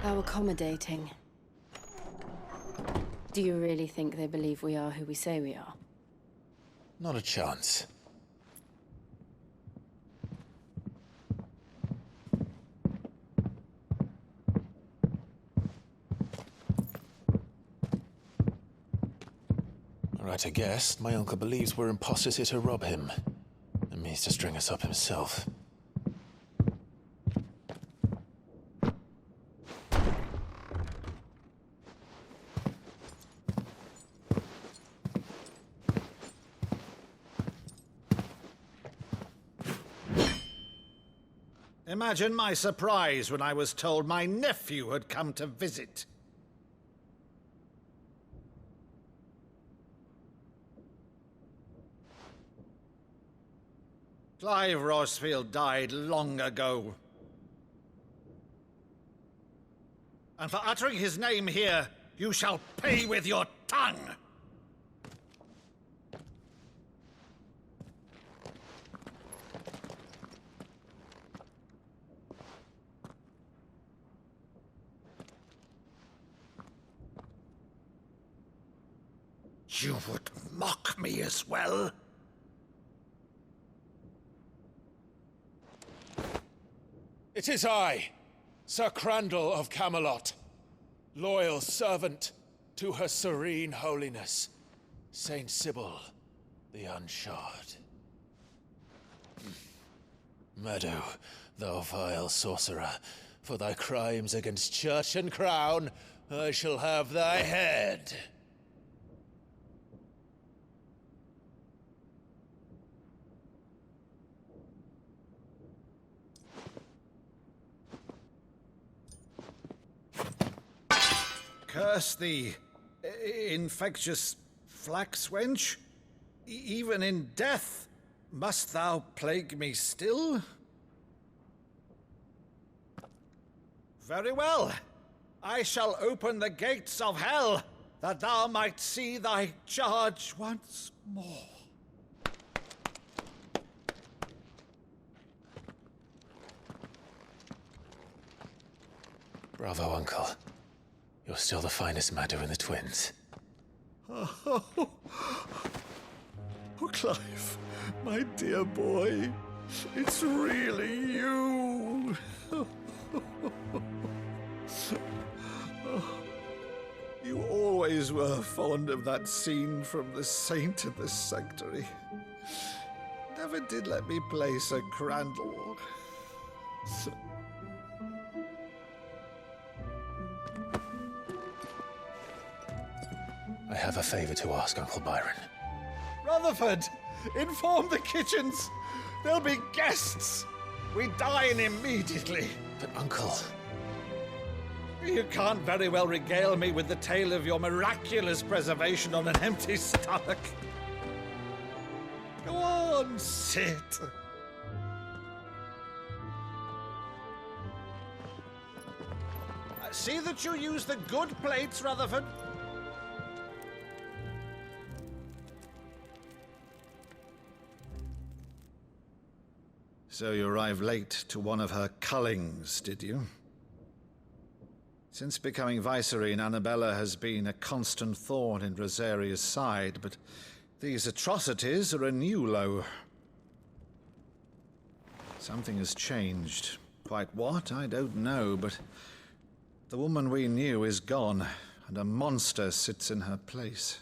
How accommodating. Do you really think they believe we are who we say we are? Not a chance. Right, I guess. My uncle believes we're imposters here to rob him. And means to string us up himself. Imagine my surprise when I was told my nephew had come to visit. Clive Rossfield died long ago. And for uttering his name here, you shall pay with your tongue! You would mock me as well? It is I, Sir Crandall of Camelot, loyal servant to Her Serene Holiness, Saint Sybil the Unshod. Meadow, thou vile sorcerer, for thy crimes against church and crown, I shall have thy head. Curse thee, infectious flax wench. Even in death, must thou plague me still? Very well. I shall open the gates of hell, that thou might see thy charge once more. Bravo, Uncle. You're still the finest Maddo in the twins. Oh, Clive, my dear boy, it's really you. You always were fond of that scene from The Saint in the Sanctuary. Never did let me play Sir Crandall. I have a favor to ask, Uncle Byron. Rutherford, inform the kitchens. There'll be guests. We dine immediately. But, Uncle... You can't very well regale me with the tale of your miraculous preservation on an empty stomach. Go on, sit. See that you use the good plates, Rutherford. So you arrived late to one of her cullings, did you? Since becoming Vicereine, Annabella has been a constant thorn in Rosaria's side, but these atrocities are a new low. Something has changed. Quite what, I don't know, but the woman we knew is gone, and a monster sits in her place.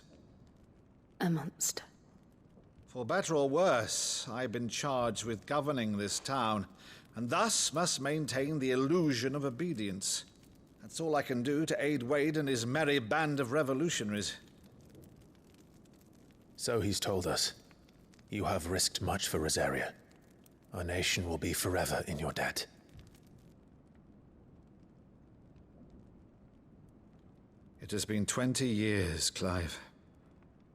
A monster. For better or worse, I've been charged with governing this town, and thus must maintain the illusion of obedience. That's all I can do to aid Wade and his merry band of revolutionaries. So he's told us. You have risked much for Rosaria. Our nation will be forever in your debt. It has been 20 years, Clive.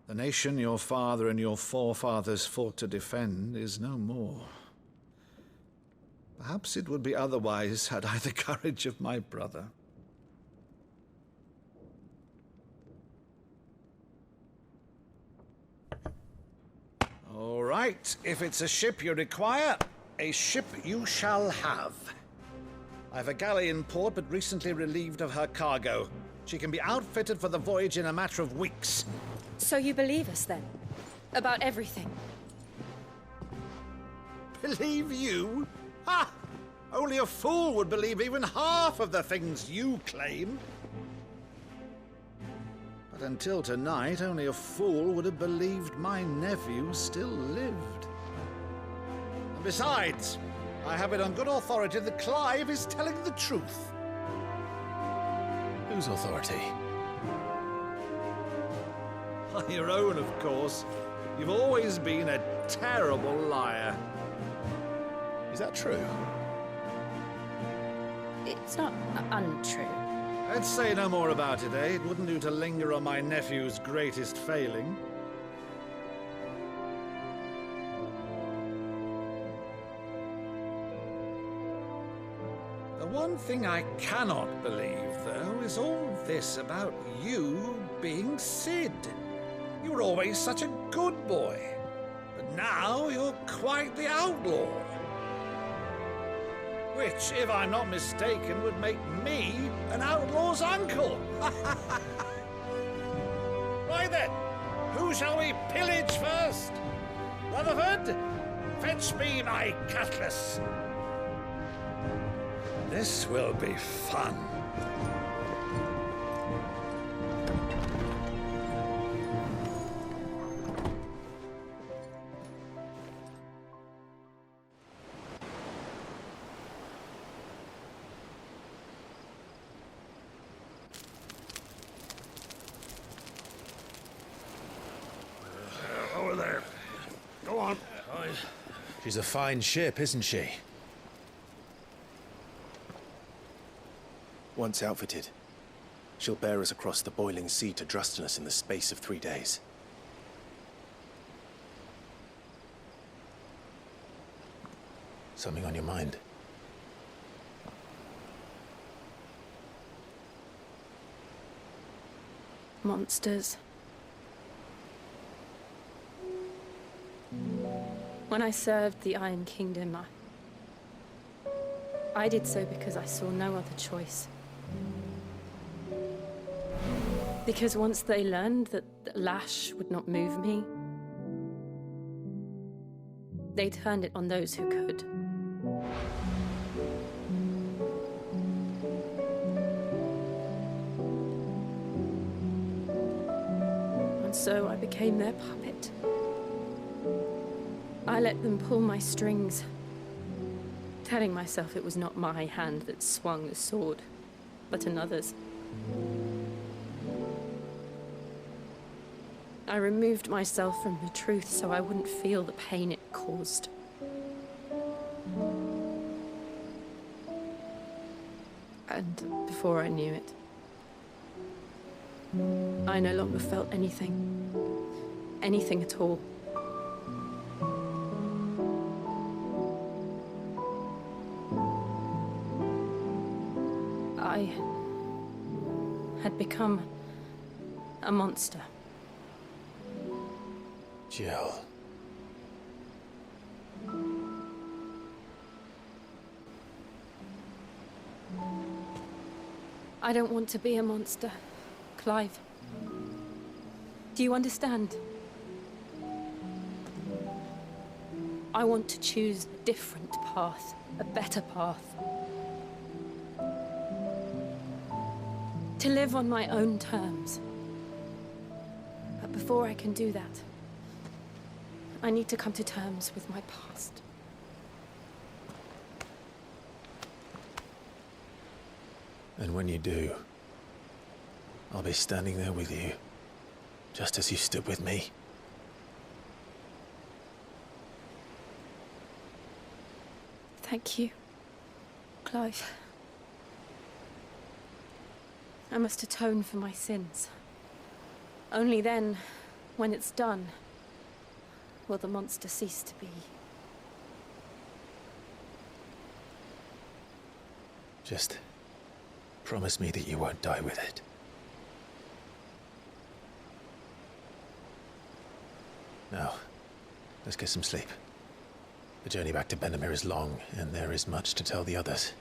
The nation your father and your forefathers fought to defend is no more. Perhaps it would be otherwise had I the courage of my brother. All right, if it's a ship you require, a ship you shall have. I've a galley in port, but recently relieved of her cargo. She can be outfitted for the voyage in a matter of weeks. So you believe us then? About everything? Believe you? Ha! Only a fool would believe even half of the things you claim. But until tonight, only a fool would have believed my nephew still lived. And besides, I have it on good authority that Clive is telling the truth. Whose authority? On your own, of course. You've always been a terrible liar. Is that true? It's not untrue. Let's say no more about it, eh? It wouldn't do to linger on my nephew's greatest failing. The one thing I cannot believe, though, is all this about you being Sid. You were always such a good boy, but now you're quite the outlaw. Which, if I'm not mistaken, would make me an outlaw's uncle. Right then, who shall we pillage first? Rutherford, fetch me my cutlass. This will be fun. Over there. Go on. She's a fine ship, isn't she? Once outfitted, she'll bear us across the boiling sea to Drustinus in the space of 3 days. Something on your mind? Monsters. When I served the Iron Kingdom, I did so because I saw no other choice. Because once they learned that the lash would not move me, they turned it on those who could. And so I became their puppet. I let them pull my strings, telling myself it was not my hand that swung the sword, but another's. I removed myself from the truth so I wouldn't feel the pain it caused. And before I knew it, I no longer felt anything. Anything at all. I had become a monster. Jill. I don't want to be a monster, Clive. Do you understand? I want to choose a different path, a better path. To live on my own terms. But before I can do that, I need to come to terms with my past. And when you do, I'll be standing there with you, just as you stood with me. Thank you, Clive. I must atone for my sins. Only then, when it's done, will the monster cease to be. Just promise me that you won't die with it. Now, let's get some sleep. The journey back to Benamir is long, and there is much to tell the others.